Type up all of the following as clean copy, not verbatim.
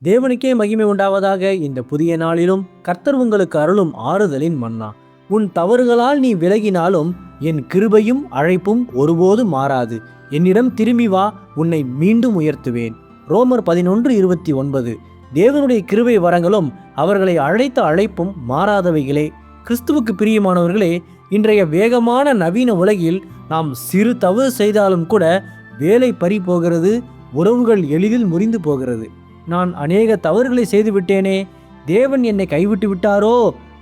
தேவனுக்கே மகிமை உண்டாவதாக. இந்த புதிய நாளிலும் கர்த்தர் உங்களுக்கு அருளும் ஆறுதலின் மன்னா. உன் தவறுகளால் நீ விலகினாலும் என் கிருபையும் அழைப்பும் ஒருபோதும் மாறாது. என்னிடம் திரும்பி வா, உன்னை மீண்டும் உயர்த்துவேன். ரோமர் 11:29. தேவனுடைய கிருபை வரங்களும் அவர்களை அழைத்த அழைப்பும் மாறாதவைகளே. கிறிஸ்துவுக்கு பிரியமானவர்களே, இன்றைய வேகமான நவீன உலகில் நாம் சிறு தவறு செய்தாலும் கூட வேலை பறி போகிறது, உறவுகள் எளிதில் முறிந்து போகிறது. நான் அநேக தவறுகளை செய்துவிட்டேனே, தேவன் என்னை கைவிட்டு விட்டாரோ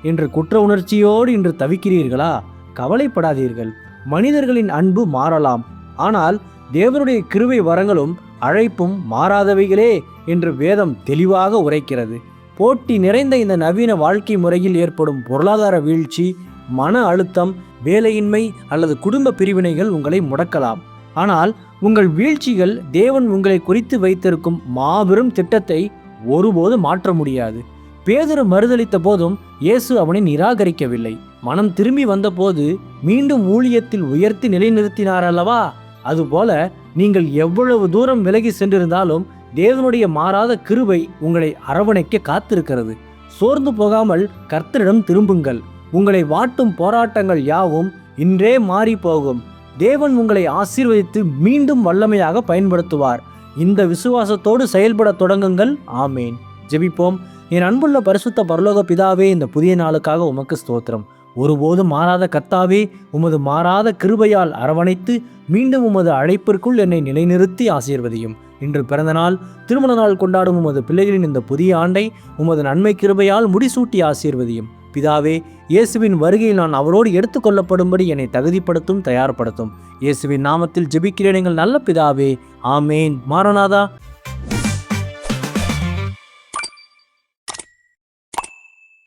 என்று குற்ற உணர்ச்சியோடு இன்று தவிக்கிறீர்களா? கவலைப்படாதீர்கள். மனிதர்களின் அன்பு மாறலாம், ஆனால் தேவனுடைய கிருபை வரங்களும் அழைப்பும் மாறாதவைகளே என்று வேதம் தெளிவாக உரைக்கிறது. போட்டி நிறைந்த இந்த நவீன வாழ்க்கை முறையில் ஏற்படும் பொருளாதார வீழ்ச்சி, மன அழுத்தம், வேலையின்மை அல்லது குடும்ப பிரிவினைகள் உங்களை முடக்கலாம். ஆனால் உங்கள் வீழ்ச்சிகள் தேவன் உங்களை குறித்து வைத்திருக்கும் மாபெரும் திட்டத்தை ஒருபோது மாற்ற முடியாது. பேதுரு மறுதலித்த போதும் இயேசு அவனை நிராகரிக்கவில்லை. மனம் திரும்பி வந்தபோது மீண்டும் ஊழியத்தில் உயர்த்தி நிலைநிறுத்தினார் அல்லவா? அதுபோல நீங்கள் எவ்வளவு தூரம் விலகி சென்றிருந்தாலும் தேவனுடைய மாறாத கிருபை உங்களை அரவணைக்க காத்திருக்கிறது. சோர்ந்து போகாமல் கர்த்தரிடம் திரும்புங்கள். உங்களை வாட்டும் போராட்டங்கள் யாவும் இன்றே மாறி போகும். தேவன் உங்களை ஆசீர்வதித்து மீண்டும் வல்லமையாக பயன்படுத்துவார். இந்த விசுவாசத்தோடு செயல்பட தொடங்குங்கள். ஆமேன். ஜெபிப்போம். என் அன்புள்ள பரிசுத்த பரலோக பிதாவே, இந்த புதிய நாளுக்காக உமக்கு ஸ்தோத்திரம். ஒருபோதும் மாறாத கர்த்தாவே, உமது மாறாத கிருபையால் அரவணைத்து மீண்டும் உமது அழைப்பிற்குள் என்னை நிலைநிறுத்தி ஆசீர்வதியும். இன்று பிறந்த நாள், திருமண நாள் கொண்டாடும் உமது பிள்ளைகளின் இந்த புதிய ஆண்டை உமது நன்மை கிருபையால் முடிசூட்டி ஆசீர்வதியும். பிதாவே, இயேசுவின் வருகையில் நான் அவரோடு எடுத்துக்கொள்ளப்படும்படி என்னை தகுதிப்படுத்தும், தயார்படுத்தும். இயேசுவின் நாமத்தில் ஜெபிக்கிறேன் எங்கள் நல்ல பிதாவே. ஆமேன். மாரநாதா.